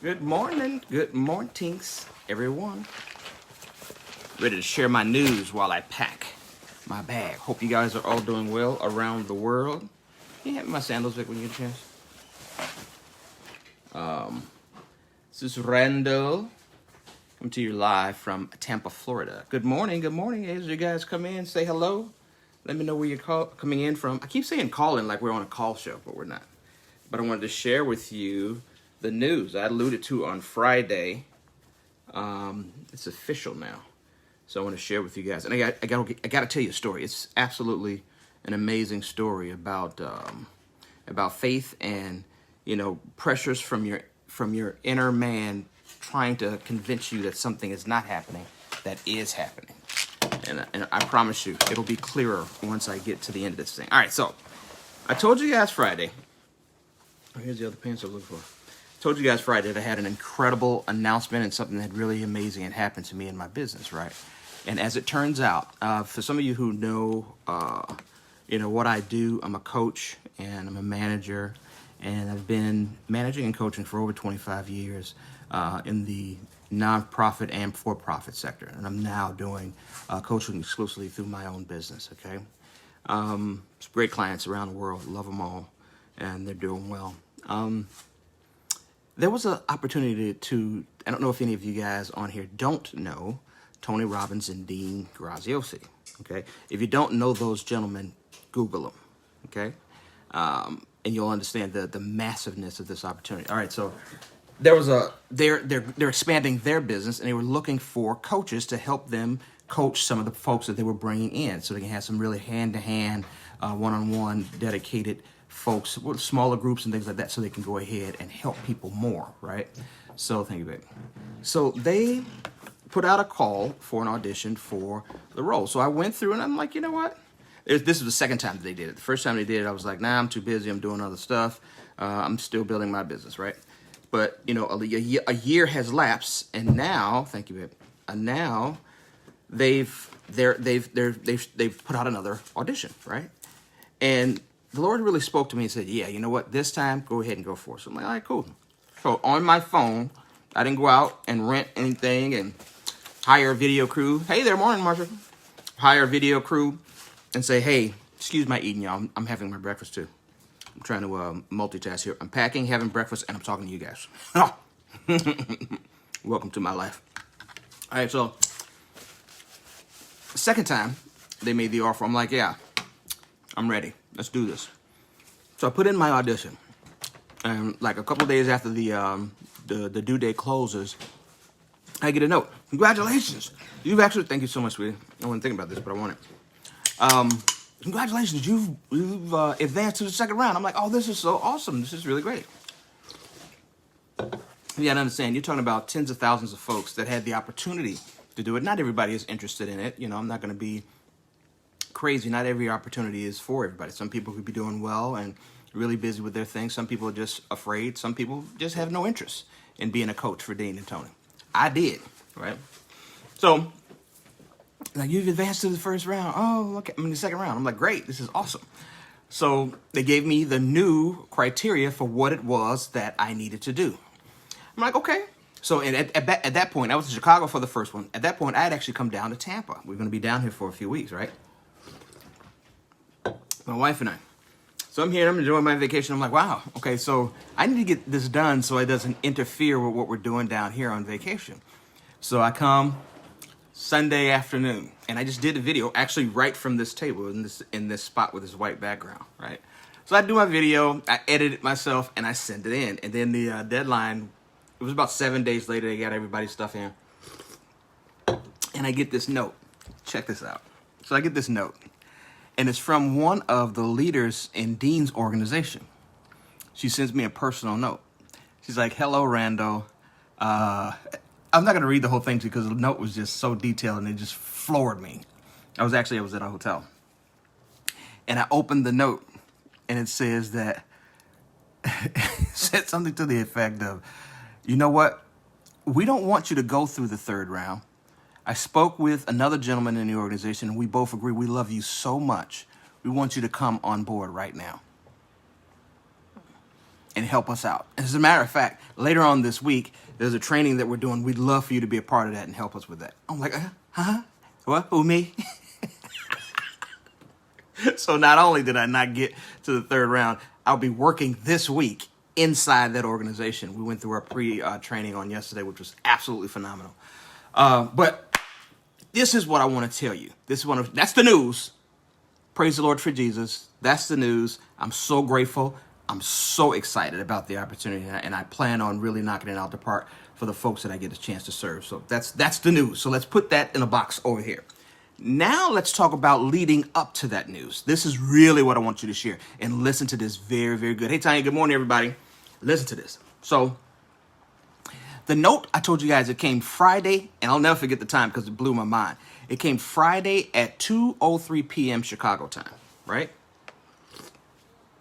Good mornings, everyone. Ready to share my news while I pack my bag. Hope you guys are all doing well around the world. Can you have my sandals, Vic, when you get a chance? This is Randall. Coming to you live from Tampa, Florida. Good morning. As you guys come in, say hello. Let me know where you're coming in from. I keep saying call in like we're on a call show, but we're not. But I wanted to share with you the news I alluded to on Friday. It's official now, so I want to share with you guys. And I got to tell you a story. It's absolutely an amazing story about faith and pressures from your inner man trying to convince you that something is not happening that is happening. And I promise you, it'll be clearer once I get to the end of this thing. All right, so I told you guys Friday. Oh, here's the other pants I was looking for. Told you guys Friday that I had an incredible announcement and something that really amazing had happened to me in my business, right? And as it turns out, for some of you who know, what I do, I'm a coach and I'm a manager, and I've been managing and coaching for over 25 years in the nonprofit and for-profit sector, and I'm now doing coaching exclusively through my own business. Okay, some great clients around the world, love them all, and they're doing well. There was an opportunity to, I don't know if any of you guys on here don't know Tony Robbins and Dean Graziosi, okay? If you don't know those gentlemen, Google them, okay? And you'll understand the massiveness of this opportunity. All right, so they're expanding their business, and they were looking for coaches to help them coach some of the folks that they were bringing in so they can have some really hand-to-hand, one-on-one dedicated folks with smaller groups and things like that, so they can go ahead and help people more, right? So thank you, babe. So they put out a call for an audition for the role. So I went through and I'm like, you know what? This was the second time that they did it. The first time they did it, I was like, nah, I'm too busy. I'm doing other stuff. I'm still building my business, right? But a year has lapsed, and now, thank you, babe. And now they've put out another audition, right? And the Lord really spoke to me and said, yeah, you know what? This time, go ahead and go for it. So I'm like, all right, cool. So on my phone, I didn't go out and rent anything and hire a video crew. Hey there, morning, Marsha. Hire a video crew and say, hey, excuse my eating, y'all. I'm having my breakfast too. I'm trying to multitask here. I'm packing, having breakfast, and I'm talking to you guys. Welcome to my life. All right, so the second time they made the offer, I'm like, yeah, I'm ready. Let's do this. So I put in my audition, and like a couple of days after the due date closes, I get a note. Congratulations! Thank you so much, sweetie. I wasn't thinking about this, but I want it. Congratulations! You've advanced to the second round. I'm like, oh, this is so awesome. This is really great. You gotta understand, you're talking about tens of thousands of folks that had the opportunity to do it. Not everybody is interested in it. I'm not going to be crazy. Not every opportunity is for everybody. Some people could be doing well and really busy with their things. Some people are just afraid. Some people just have no interest in being a coach for Dean and Tony. I did, right? So, like, you've advanced to the first round. Oh, okay. The second round. I'm like, great. This is awesome. So they gave me the new criteria for what it was that I needed to do. I'm like, okay. So at that point, I was in Chicago for the first one. At that point, I had actually come down to Tampa. We're going to be down here for a few weeks, right? My wife and I. So I'm here, I'm enjoying my vacation. I'm like, wow, okay, so I need to get this done so it doesn't interfere with what we're doing down here on vacation. So I come Sunday afternoon, and I just did a video actually right from this table in this spot with this white background, right? So I do my video, I edit it myself, and I send it in. And then the deadline, it was about 7 days later, they got everybody's stuff in. And I get this note. Check this out. So I get this note. And it's from one of the leaders in Dean's organization. She sends me a personal note. She's like, hello, Rando. I'm not going to read the whole thing to you because the note was just so detailed and it just floored me. I was at a hotel. And I opened the note and it says that, it said something to the effect of, you know what? We don't want you to go through the third round. I spoke with another gentleman in the organization, and we both agree we love you so much. We want you to come on board right now. and help us out. As a matter of fact, later on this week, there's a training that we're doing. We'd love for you to be a part of that and help us with that. I'm like, huh? What? Who, me? So not only did I not get to the third round, I'll be working this week inside that organization. We went through our pre-training on yesterday, which was absolutely phenomenal. But this is what I want to tell you. That's the news. Praise the Lord for Jesus. That's the news. I'm so grateful. I'm so excited about the opportunity, and I plan on really knocking it out the park for the folks that I get a chance to serve. So that's the news. So let's put that in a box over here. Now let's talk about leading up to that news. This is really what I want you to share, and listen to this very, very good. Hey, Tanya, good morning, everybody. Listen to this. So the note, I told you guys, it came Friday, and I'll never forget the time because it blew my mind. It came Friday at 2:03 p.m. Chicago time, right?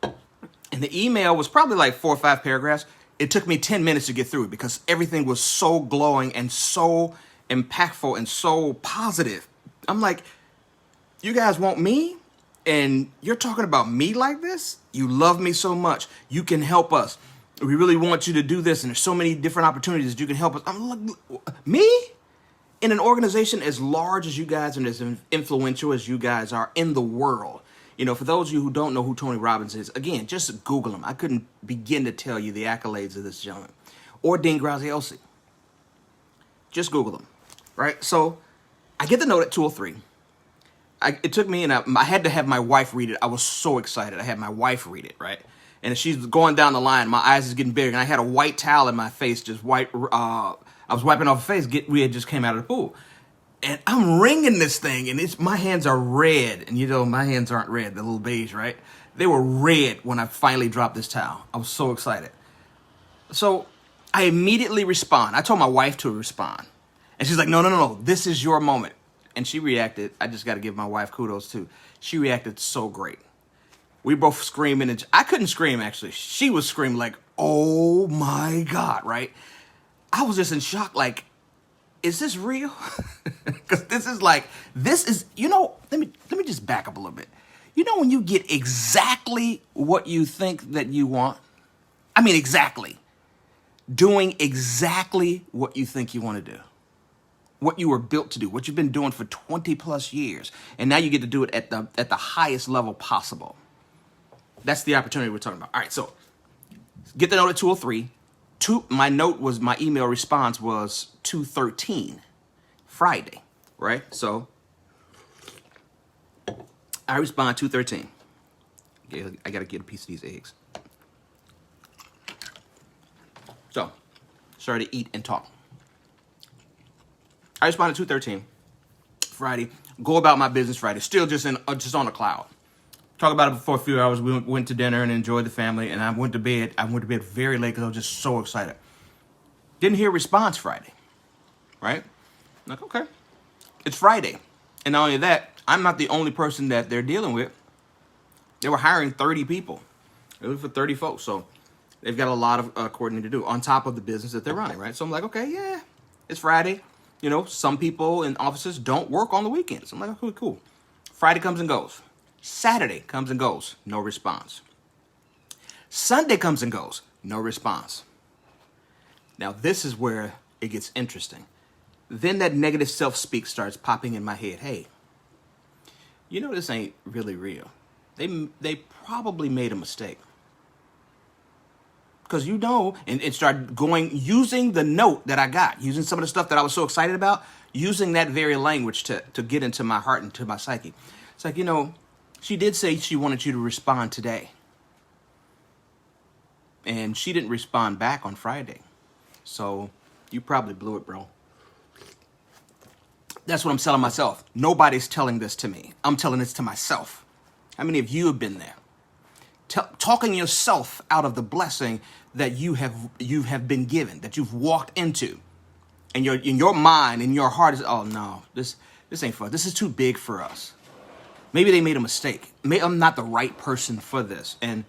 And the email was probably like 4 or 5 paragraphs. It took me 10 minutes to get through it because everything was so glowing and so impactful and so positive. I'm like, you guys want me? And you're talking about me like this? You love me so much. You can help us. We really want you to do this. And there's so many different opportunities that you can help us. I'm like, me? In an organization as large as you guys and as influential as you guys are in the world. You know, for those of you who don't know who Tony Robbins is, again, just Google him. I couldn't begin to tell you the accolades of this gentleman. Or Dean Graziosi. Just Google him, right? So I get the note at 2:03. It took me, and I had to have my wife read it. I was so excited. I had my wife read it, right? And as she's going down the line, my eyes is getting big, and I had a white towel in my face, just white. I was wiping off her face. We had just came out of the pool. And I'm wringing this thing, and my hands are red. And you know, my hands aren't red, they're a little beige, right? They were red when I finally dropped this towel. I was so excited. So I immediately respond. I told my wife to respond. And she's like, no, this is your moment. And she reacted. I just got to give my wife kudos too. She reacted so great. We both screaming, and I couldn't scream, actually. She was screaming like, oh my God, right? I was just in shock, like, is this real? Because this is, you know, let me just back up a little bit. You know when you get exactly what you think that you want? I mean, exactly. Doing exactly what you think you want to do. What you were built to do, what you've been doing for 20 plus years. And now you get to do it at the highest level possible. That's the opportunity we're talking about. All right, so get the note at 2:03. My email response was 2:13, Friday, right? So I respond 2:13. Okay, I got to get a piece of these eggs. So, sorry to eat and talk. I responded 2:13, Friday. Go about my business Friday. Still just on a cloud. Talk about it for a few hours. We went to dinner and enjoyed the family, and I went to bed. I went to bed very late because I was just so excited. Didn't hear a response Friday, right? I'm like, okay, it's Friday. And not only that, I'm not the only person that they're dealing with. They were hiring 30 people. It was for 30 folks, so they've got a lot of coordinating to do on top of the business that they're running, right? So I'm like, okay, yeah, it's Friday. You know, some people in offices don't work on the weekends. I'm like, okay, cool. Friday comes and goes. Saturday comes and goes. No response. Sunday comes and goes. No response. Now, this is where it gets interesting. Then that negative self-speak starts popping in my head. Hey, you know this ain't really real. They probably made a mistake. Because you know, and start using the note that I got, using some of the stuff that I was so excited about, using that very language to get into my heart and to my psyche. It's like, you know, she did say she wanted you to respond today. And she didn't respond back on Friday. So you probably blew it, bro. That's what I'm telling myself. Nobody's telling this to me. I'm telling this to myself. How many of you have been there? Talking yourself out of the blessing that you have been given, that you've walked into. And in your mind, in your heart is, oh no, this ain't for us. This is too big for us. Maybe they made a mistake. Maybe I'm not the right person for this. And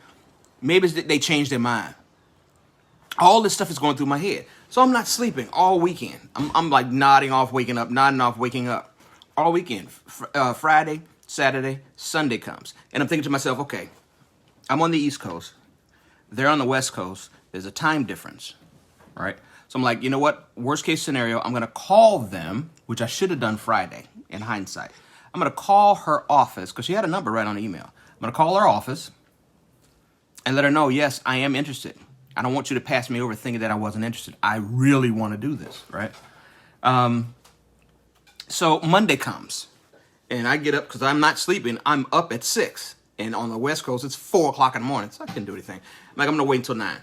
maybe they changed their mind. All this stuff is going through my head. So I'm not sleeping all weekend. I'm like nodding off, waking up, nodding off, waking up. All weekend. Friday, Saturday, Sunday comes. And I'm thinking to myself, okay, I'm on the East Coast. They're on the West Coast. There's a time difference, right? So I'm like, you know what? Worst case scenario, I'm going to call them, which I should have done Friday in hindsight. I'm going to call her office because she had a number right on the email. I'm going to call her office and let her know, yes, I am interested. I don't want you to pass me over thinking that I wasn't interested. I really want to do this, right? So Monday comes and I get up because I'm not sleeping. I'm up at 6. And on the West Coast, it's 4 o'clock in the morning, so I couldn't do anything. I'm like, I'm going to wait until 9.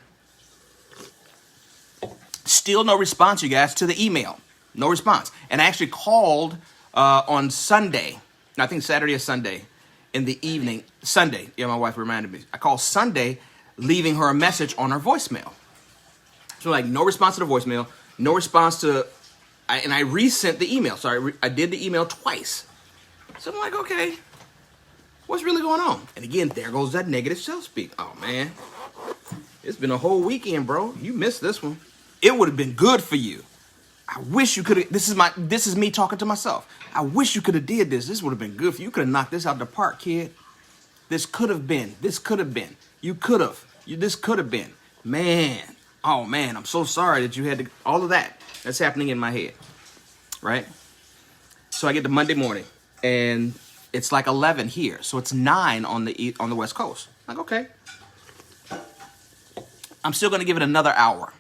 Still no response, you guys, to the email. No response. And I actually called on Sunday. I think Saturday or Sunday in the evening. Sunday. Yeah, my wife reminded me. I called Sunday, leaving her a message on her voicemail. So like, no response to the voicemail. No response to... and I resent the email. So I did the email twice. So I'm like, okay, what's really going on? And again, there goes that negative self-speak. Oh, man. It's been a whole weekend, bro. You missed this one. It would have been good for you. I wish you could have. This is me talking to myself. I wish you could have did this. This would have been good for you. You could have knocked this out the park, kid. This could have been. This could have been. You could have. This could have been. Man. Oh, man. I'm so sorry that you had to. All of that. That's happening in my head. Right? So I get to Monday morning. And it's like 11 here. So it's 9 on the West Coast. Like, okay. I'm still going to give it another hour.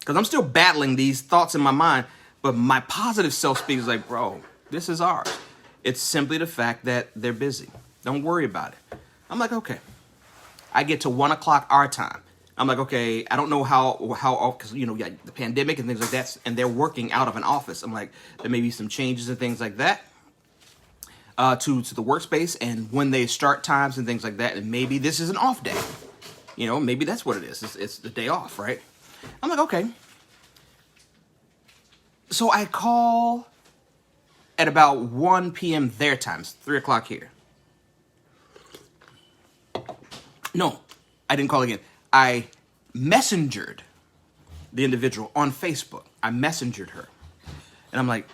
Because I'm still battling these thoughts in my mind. But my positive self-speak is like, bro, this is ours. It's simply the fact that they're busy. Don't worry about it. I'm like, okay. I get to 1 o'clock our time. I'm like, okay, I don't know how, because, you know, yeah, the pandemic and things like that. And they're working out of an office. I'm like, there may be some changes and things like that to the workspace. And when they start times and things like that. And maybe this is an off day. You know, maybe that's what it is. It's the day off, right? I'm like, okay. So I call at about 1 p.m. their time. It's 3 o'clock here. No, I didn't call again. I messengered the individual on Facebook. I messengered her. And I'm like,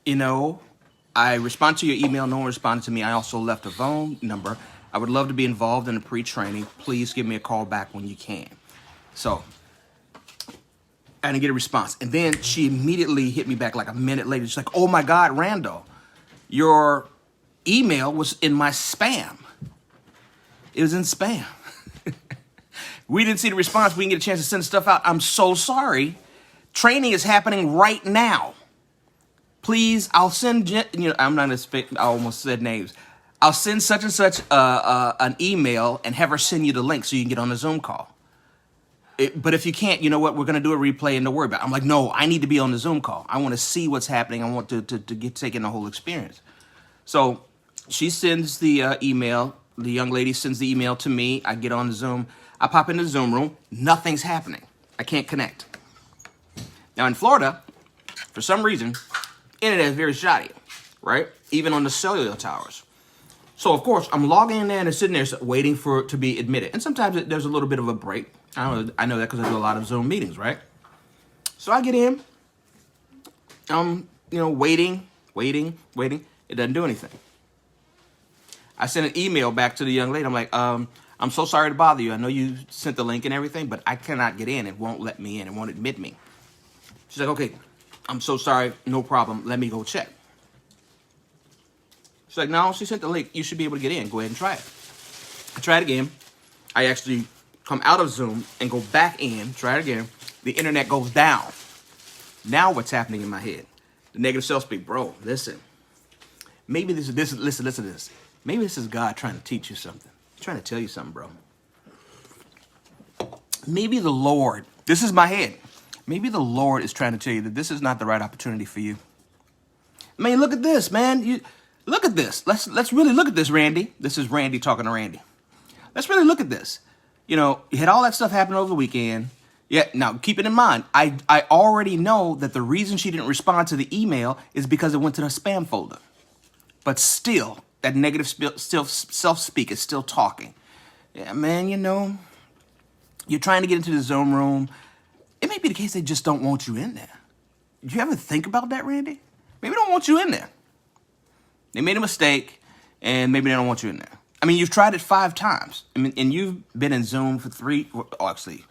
you know, I respond to your email. No one responded to me. I also left a phone number. I would love to be involved in a pre-training. Please give me a call back when you can. So I didn't get a response. And then she immediately hit me back like a minute later. She's like, oh my God, Randall, your email was in my spam. It was in spam. We didn't see the response. We didn't get a chance to send stuff out. I'm so sorry. Training is happening right now. Please, I'll send, you know, I'm not going to, I almost said names. I'll send such and such an email and have her send you the link so you can get on the Zoom call. But if you can't, you know what? We're going to do a replay and don't worry about it. I'm like, no, I need to be on the Zoom call. I want to see what's happening. I want to get taken the whole experience. So she sends the email. The young lady sends the email to me. I get on the Zoom. I pop into the Zoom room. Nothing's happening. I can't connect. Now in Florida, for some reason, internet is very shoddy, right? Even on the cellular towers. So of course, I'm logging in there and sitting there waiting for it to be admitted. And sometimes there's a little bit of a break. I know that because I do a lot of Zoom meetings, right? So I get in. You know, waiting. It doesn't do anything. I sent an email back to the young lady. I'm like, I'm so sorry to bother you. I know you sent the link and everything, but I cannot get in. It won't let me in. It won't admit me. She's like, okay, I'm so sorry. No problem. Let me go check. She's like, no, she sent the link. You should be able to get in. Go ahead and try it. I tried again. I actually come out of Zoom and go back in. Try it again. The internet goes down. Now what's happening in my head? The negative self-speak. Bro, listen. Maybe listen to this. Maybe this is God trying to teach you something. He's trying to tell you something, bro. Maybe the Lord, this is my head. Maybe the Lord is trying to tell you that this is not the right opportunity for you. I mean, look at this, man. Look at this. Let's really look at this, Randy. This is Randy talking to Randy. Let's really look at this. You know, you had all that stuff happen over the weekend. Yeah, now keep it in mind. I already know that the reason she didn't respond to the email is because it went to the spam folder. But still, that negative self-speak is still talking. Yeah, man, you know, you're trying to get into the Zoom room. It may be the case they just don't want you in there. Did you ever think about that, Randy? Maybe they don't want you in there. They made a mistake, and maybe they don't want you in there. I mean, you've tried it 5 times. I mean, and you've been in Zoom for 3, well, actually,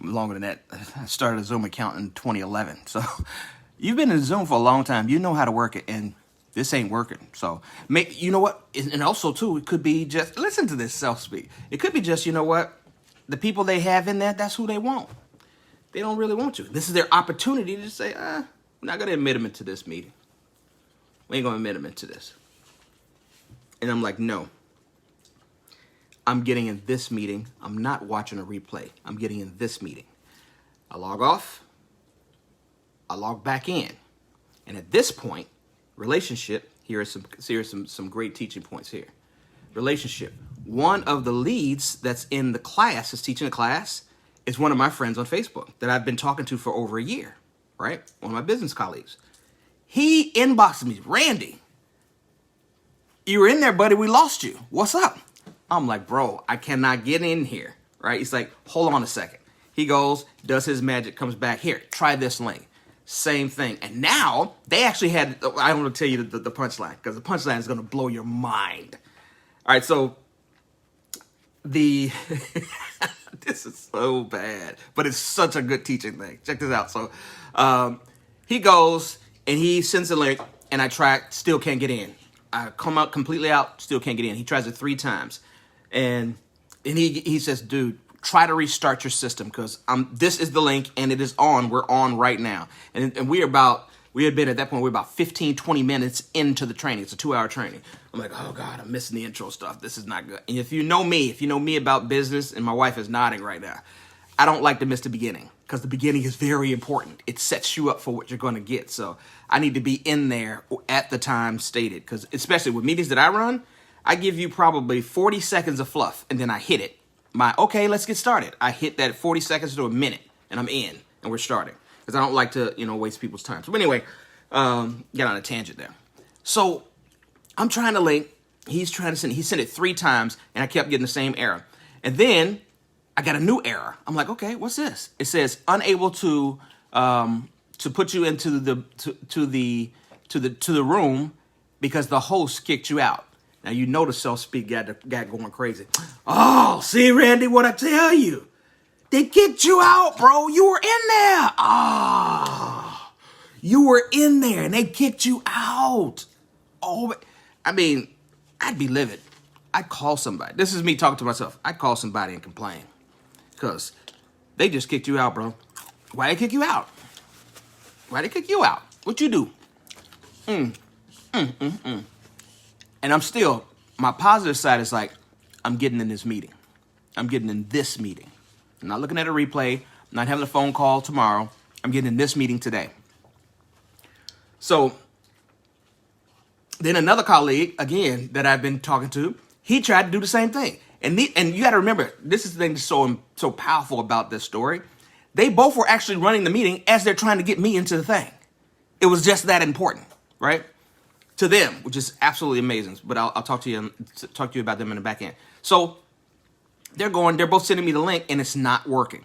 longer than that. I started a Zoom account in 2011. So you've been in Zoom for a long time. You know how to work it, and this ain't working. So, you know what? And also, too, it could be just, listen to this self-speak. It could be just, you know what? The people they have in there, that's who they want. They don't really want you. This is their opportunity to just say, we're not going to admit them into this meeting. We ain't going to admit them into this. And I'm like, no. I'm getting in this meeting. I'm not watching a replay. I'm getting in this meeting. I log off. I log back in. And at this point, relationship, here are some great teaching points here. Relationship. One of the leads that's in the class, is teaching the class, is one of my friends on Facebook that I've been talking to for over a year, right? One of my business colleagues. He inboxed me, Randy, you were in there, buddy. We lost you. What's up? I'm like, bro, I cannot get in here, right? He's like, hold on a second. He goes, does his magic, comes back. Here, try this link. Same thing. And now they actually had, I don't want to tell you the punchline, because the punchline is going to blow your mind. All right, so this is so bad, but it's such a good teaching thing. Check this out. So he goes and he sends a link, and I try, still can't get in. I come out completely out, still can't get in. He tries it 3 times. And he says, dude, try to restart your system, because this is the link and it is on. We're on right now. And we had been at that point, we're about 15, 20 minutes into the training. It's a 2-hour training. I'm like, oh God, I'm missing the intro stuff. This is not good. And if you know me about business, and my wife is nodding right now, I don't like to miss the beginning, because the beginning is very important. It sets you up for what you're going to get. So I need to be in there at the time stated, because especially with meetings that I run, I give you probably 40 seconds of fluff, and then I hit it. Okay, let's get started. I hit that 40 seconds to a minute, and I'm in, and we're starting. Because I don't like to, waste people's time. So anyway, get on a tangent there. So I'm trying to link. He's trying to send. He sent it 3 times, and I kept getting the same error. And then I got a new error. I'm like, okay, what's this? It says unable to put you into the room because the host kicked you out. Now you know the self-speak got going crazy. Oh, see, Randy, what I tell you? They kicked you out, bro. You were in there. Ah, you were in there, and they kicked you out. Oh, I mean, I'd be livid. I'd call somebody. This is me talking to myself. I'd call somebody and complain, because they just kicked you out, bro. Why they kick you out? Why they kick you out? What you do? And I'm still, my positive side is like, I'm getting in this meeting. I'm getting in this meeting. I'm not looking at a replay. I'm not having a phone call tomorrow. I'm getting in this meeting today. So then another colleague, again, that I've been talking to, he tried to do the same thing. And you got to remember, this is the thing that's so powerful about this story. They both were actually running the meeting as they're trying to get me into the thing. It was just that important, right? To them, which is absolutely amazing. But I'll talk to you about them in the back end. So they're both sending me the link, and it's not working.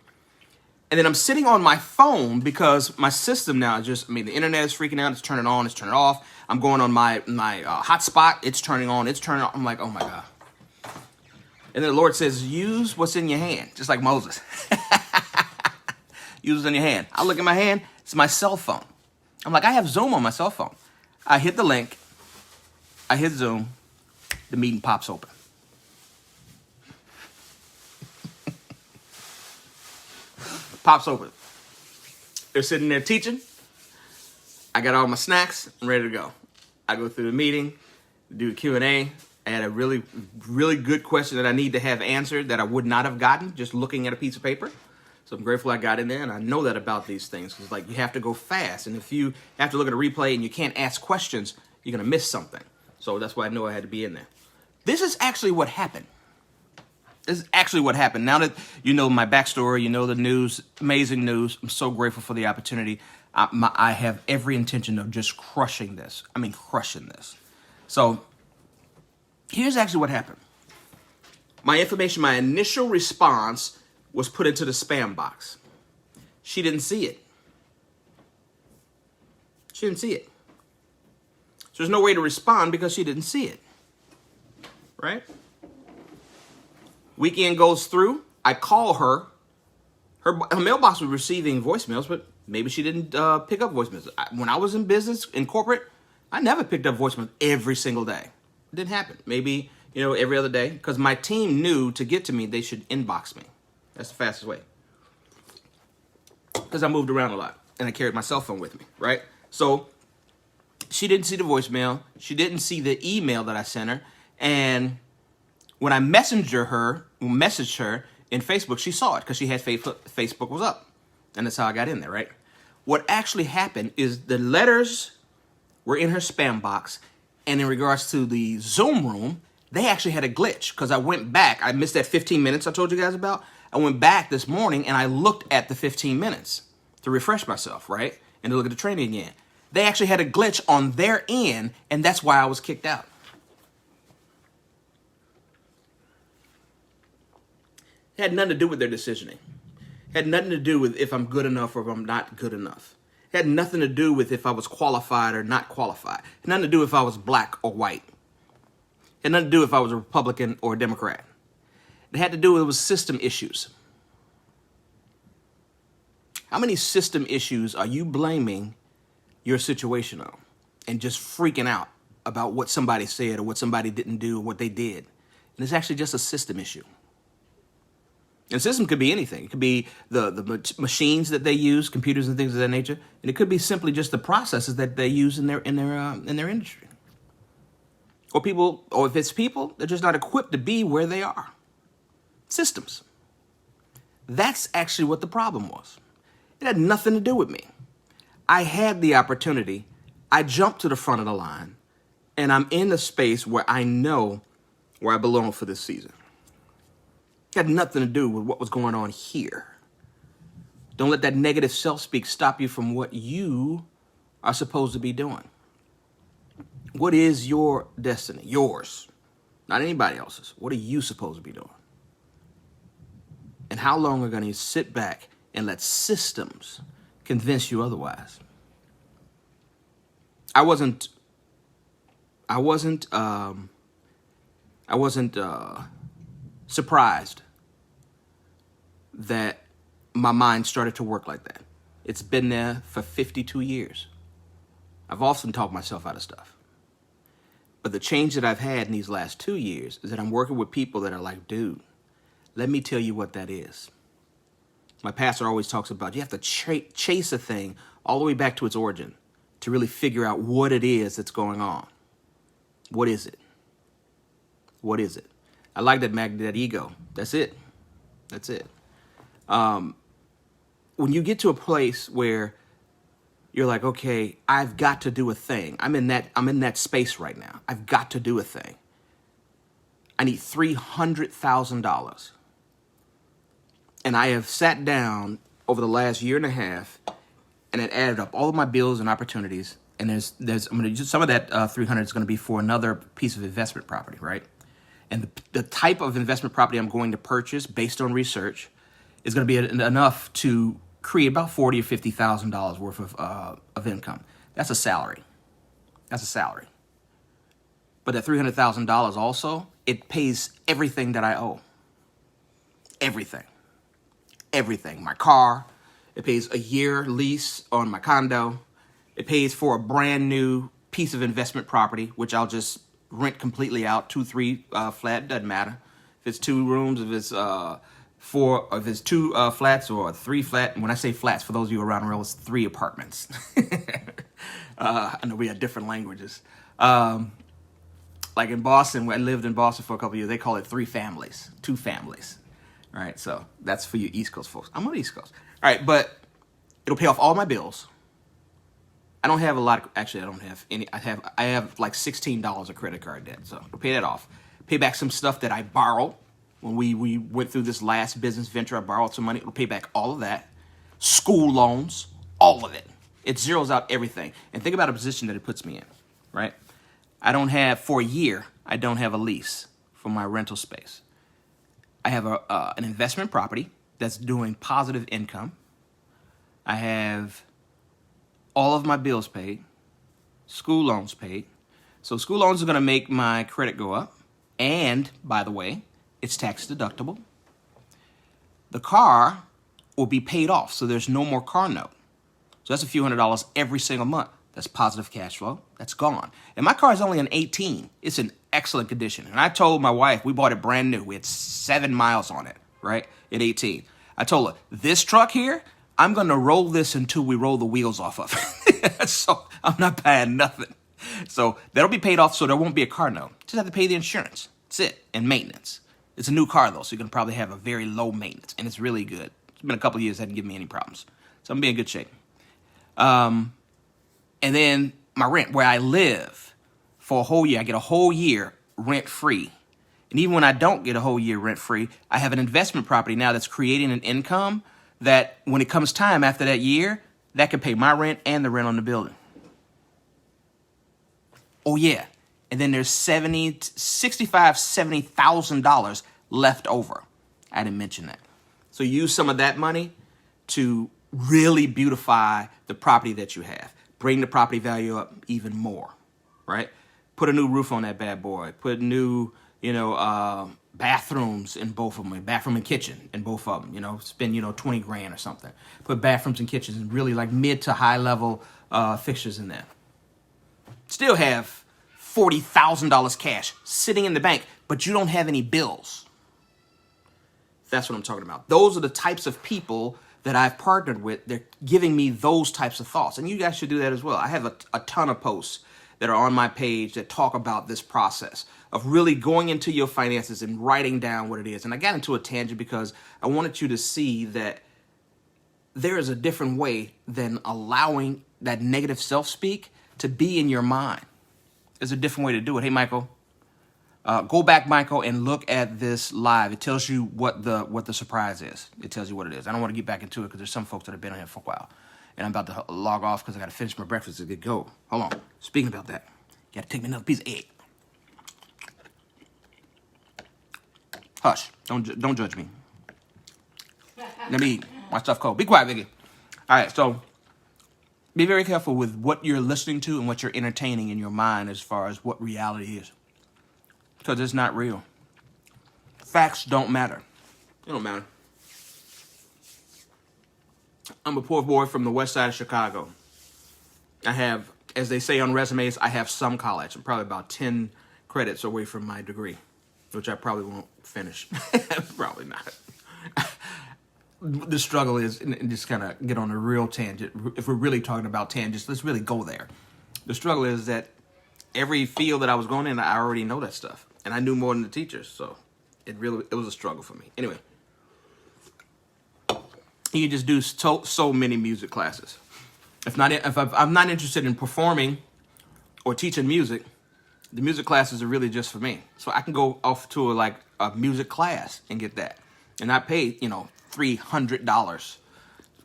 And then I'm sitting on my phone, because my system now is the internet is freaking out. It's turning on, it's turning off. I'm going on my hotspot. It's turning on, it's turning off. I'm like, oh my God. And then the Lord says, use what's in your hand, just like Moses. Use what's in your hand. I look at my hand, it's my cell phone. I'm like, I have Zoom on my cell phone. I hit the link. I hit Zoom. The meeting pops open. Pops open. They're sitting there teaching. I got all my snacks. I'm ready to go. I go through the meeting, do the Q&A. I had a really, really good question that I need to have answered that I would not have gotten just looking at a piece of paper. So I'm grateful I got in there, and I know that about these things. Because you have to go fast. And if you have to look at a replay and you can't ask questions, you're going to miss something. So that's why I know I had to be in there. This is actually what happened. This is actually what happened. Now that you know my backstory, you know the news, amazing news. I'm so grateful for the opportunity. I have every intention of just crushing this. I mean, crushing this. So here's actually what happened. My information, my initial response was put into the spam box. She didn't see it. She didn't see it. So there's no way to respond because she didn't see it. Right? Weekend goes through. I call her. Her mailbox was receiving voicemails, but maybe she didn't pick up voicemails. When I was in business, in corporate, I never picked up voicemails every single day. It didn't happen. Maybe, every other day. Because my team knew to get to me, they should inbox me. That's the fastest way. Because I moved around a lot. And I carried my cell phone with me, right? So she didn't see the voicemail. She didn't see the email that I sent her. And when I messaged her in Facebook, she saw it because she had Facebook was up. And that's how I got in there, right? What actually happened is the letters were in her spam box. And in regards to the Zoom room, they actually had a glitch because I went back. I missed that 15 minutes I told you guys about. I went back this morning and I looked at the 15 minutes to refresh myself, right? And to look at the training again. They actually had a glitch on their end, and that's why I was kicked out. It had nothing to do with their decisioning. It had nothing to do with if I'm good enough or if I'm not good enough. It had nothing to do with if I was qualified or not qualified. It had nothing to do if I was black or white. It had nothing to do if I was a Republican or a Democrat. It had to do with system issues. How many system issues are you blaming your situation on and just freaking out about what somebody said or what somebody didn't do or what they did? And it's actually just a system issue. And system could be anything. It could be the machines that they use, computers and things of that nature, and it could be simply just the processes that they use in their industry. Or if it's people, they're just not equipped to be where they are. Systems. That's actually what the problem was. It had nothing to do with me. I had the opportunity. I jumped to the front of the line, and I'm in the space where I know where I belong for this season. It had nothing to do with what was going on here. Don't let that negative self-speak stop you from what you are supposed to be doing. What is your destiny? Yours, not anybody else's. What are you supposed to be doing? And how long are you going to sit back and let systems convince you otherwise? I wasn't surprised that my mind started to work like that. It's been there for 52 years. I've often talked myself out of stuff. But the change that I've had in these last 2 years is that I'm working with people that are like, dude, let me tell you what that is. My pastor always talks about you have to chase a thing all the way back to its origin to really figure out what it is that's going on. What is it? What is it? I like that ego. That's it. That's it. When you get to a place where you're like, okay, I've got to do a thing. I'm in that space right now. I've got to do a thing. I need $300,000. And I have sat down over the last year and a half and it added up all of my bills and opportunities. And I'm going to some of that 300 is going to be for another piece of investment property, right? And the type of investment property I'm going to purchase based on research is going to be enough to create about $40,000 or $50,000 worth of income. That's a salary. That's a salary. But that $300,000 also, it pays everything that I owe. Everything. Everything. My car. It pays a year lease on my condo. It pays for a brand new piece of investment property, which I'll just rent completely out, 2, 3 flat, doesn't matter. If it's 2 rooms, if it's 4, or if it's 2 flats or 3 flat. And when I say flats, for those of you around the world, it's 3 apartments. I know we have different languages. Like in Boston, when I lived in Boston for a couple of years, they call it 3 families, 2 families. All right, so that's for you East Coast folks. I'm on the East Coast. All right, but it'll pay off all my bills. I don't have a lot. Actually, I don't have any. I have like $16 of credit card debt, so I'll pay that off. Pay back some stuff that I borrowed when we went through this last business venture. I borrowed some money. It'll pay back all of that. School loans, all of it. It zeroes out everything. And think about a position that it puts me in, right? I don't have, for a year, I don't have a lease for my rental space. I have an investment property that's doing positive income. I have all of my bills paid, school loans paid. So school loans are going to make my credit go up. And, by the way, It's tax deductible. The car will be paid off, so there's no more car note. So that's a few $100s every single month. That's positive cash flow. That's gone. And my car is only an 18. It's in excellent condition. And I told my wife, we bought it brand new. We had 7 miles on it, right, at 18. I told her, this truck here, I'm going to roll this until we roll the wheels off of it. So I'm not buying nothing. So that'll be paid off, so there won't be a car note. Just have to pay the insurance. That's it. And maintenance. It's a new car, though, so you're going to probably have a very low maintenance. And it's really good. It's been a couple of years. It hasn't given me any problems. So I'm being in good shape. And then my rent, where I live for a whole year, I get a whole year rent-free. And even when I don't get a whole year rent-free, I have an investment property now that's creating an income that when it comes time after that year, that can pay my rent and the rent on the building. Oh, yeah. And then there's $70,000 left over. I didn't mention that. So use some of that money to really beautify the property that you have. Bring the property value up even more, right? Put a new roof on that bad boy. Put new, bathrooms in both of them. Bathroom and kitchen in both of them. Spend, 20 grand or something. Put bathrooms and kitchens and really like mid to high level fixtures in there. Still have $40,000 cash sitting in the bank, but you don't have any bills. That's what I'm talking about. Those are the types of people that I've partnered with. They're giving me those types of thoughts. And you guys should do that as well. I have a ton of posts that are on my page that talk about this process of really going into your finances and writing down what it is. And I got into a tangent because I wanted you to see that there is a different way than allowing that negative self-speak to be in your mind. There's a different way to do it. Hey, Michael, go back, Michael, and look at this live. It tells you what the surprise is. It tells you what it is. I don't want to get back into it because there's some folks that have been on here for a while. And I'm about to log off because I got to finish my breakfast to get go. Hold on. Speaking about that, got to take me another piece of egg. Hush. Don't judge me. Let me eat. My stuff cold. Be quiet, Vicky. All right, so be very careful with what you're listening to and what you're entertaining in your mind as far as what reality is. Because it's not real. Facts don't matter. They don't matter. I'm a poor boy from the west side of Chicago. I have, as they say on resumes, I have some college. I'm probably about 10 credits away from my degree, which I probably won't finish. Probably not. The struggle is, and just kind of get on a real tangent. If we're really talking about tangents, let's really go there. The struggle is that every field that I was going in, I already know that stuff. And I knew more than the teachers, so it was a struggle for me. Anyway, you can just do so many music classes. If I'm not interested in performing or teaching music, the music classes are really just for me. So I can go off to a music class and get that. And I pay, $300,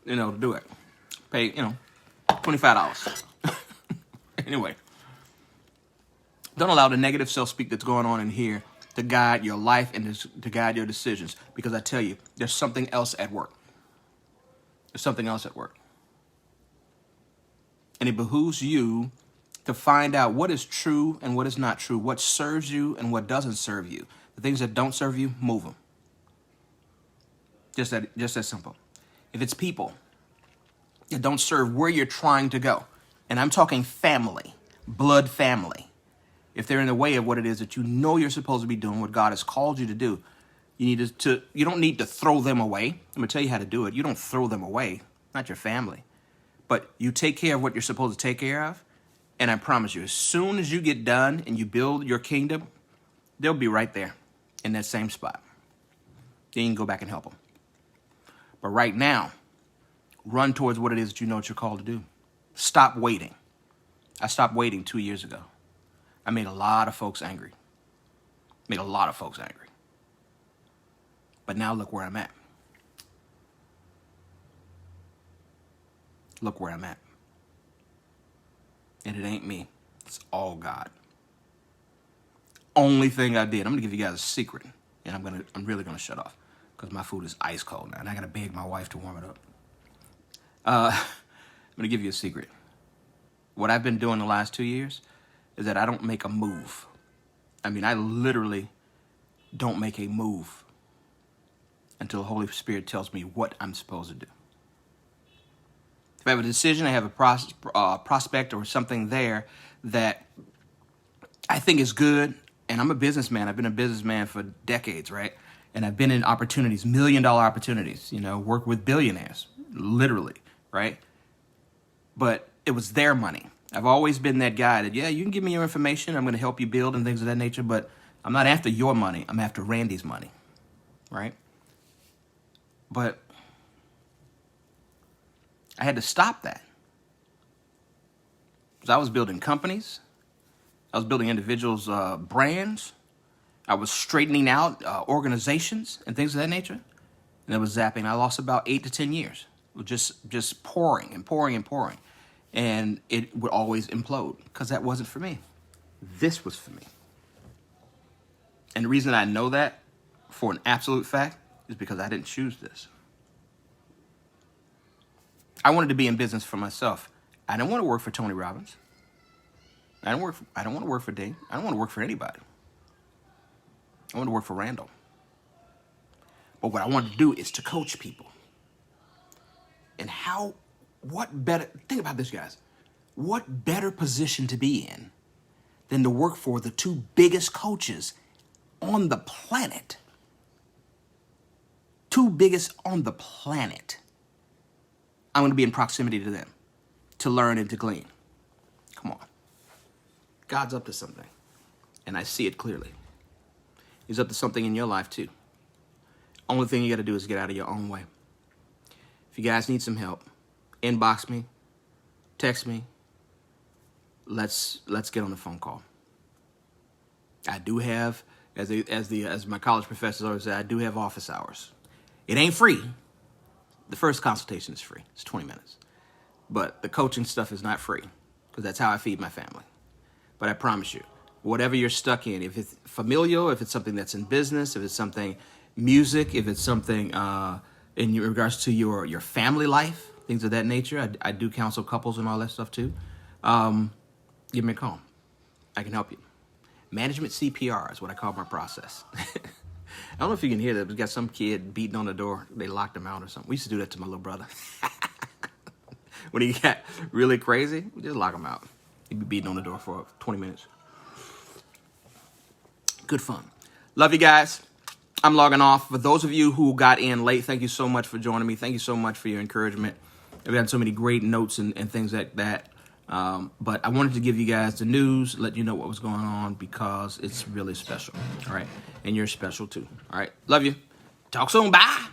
to do it. Pay, $25. Anyway, don't allow the negative self-speak that's going on in here to guide your life and to guide your decisions. Because I tell you, there's something else at work. There's something else at work. And it behooves you to find out what is true and what is not true, what serves you and what doesn't serve you. The things that don't serve you, move them. Just that simple. If it's people that don't serve where you're trying to go, and I'm talking family, blood family, if they're in the way of what it is that you know you're supposed to be doing, what God has called you to do, you don't need to throw them away. I'm going to tell you how to do it. You don't throw them away, not your family. But you take care of what you're supposed to take care of, and I promise you, as soon as you get done and you build your kingdom, they'll be right there in that same spot. Then you can go back and help them. But right now, run towards what it is that you know what you're called to do. Stop waiting. I stopped waiting 2 years ago. I made a lot of folks angry. But now look where I'm at. Look where I'm at. And it ain't me. It's all God. Only thing I did, I'm going to give you guys a secret. And I'm really going to shut off. Because my food is ice cold now. And I got to beg my wife to warm it up. I'm going to give you a secret. What I've been doing the last 2 years is that I don't make a move. I mean, I literally don't make a move until the Holy Spirit tells me what I'm supposed to do. If I have a decision, I have a prospect or something there that I think is good, and I'm a businessman. I've been a businessman for decades, right? And I've been in opportunities, $1 million opportunities, work with billionaires, literally, right? But it was their money. I've always been that guy that, yeah, you can give me your information. I'm going to help you build and things of that nature, but I'm not after your money. I'm after Randy's money, right? But I had to stop that. Because I was building companies. I was building individuals' brands. I was straightening out organizations and things of that nature. And it was zapping. I lost about 8 to 10 years. Just pouring and pouring and pouring. And it would always implode because that wasn't for me. This was for me. And the reason I know that for an absolute fact is because I didn't choose this. I wanted to be in business for myself. I didn't want to work for Tony Robbins. I don't want to work for Dean. I don't want to work for anybody. I want to work for Randall. But what I wanted to do is to coach people. And what better, think about this, guys. What better position to be in than to work for the 2 biggest coaches on the planet? 2 biggest on the planet. I'm going to be in proximity to them to learn and to glean. Come on. God's up to something. And I see it clearly. He's up to something in your life too. Only thing you got to do is get out of your own way. If you guys need some help, inbox me, text me. Let's get on a phone call. I do have, as my college professors always say, I do have office hours. It ain't free. The first consultation is free. It's 20 minutes. But the coaching stuff is not free because that's how I feed my family. But I promise you, whatever you're stuck in, if it's familial, if it's something that's in business, if it's something music, if it's something in regards to your family life, things of that nature, I do counsel couples and all that stuff too. Give me a call. I can help you. Management CPR is what I call my process. I don't know if you can hear that. We got some kid beating on the door. They locked him out or something. We used to do that to my little brother. When he got really crazy, we just lock him out. He'd be beating on the door for 20 minutes. Good fun. Love you guys. I'm logging off. For those of you who got in late, thank you so much for joining me. Thank you so much for your encouragement. I've got so many great notes and things like that. But I wanted to give you guys the news, let you know what was going on because it's really special. All right. And you're special too. All right. Love you. Talk soon. Bye.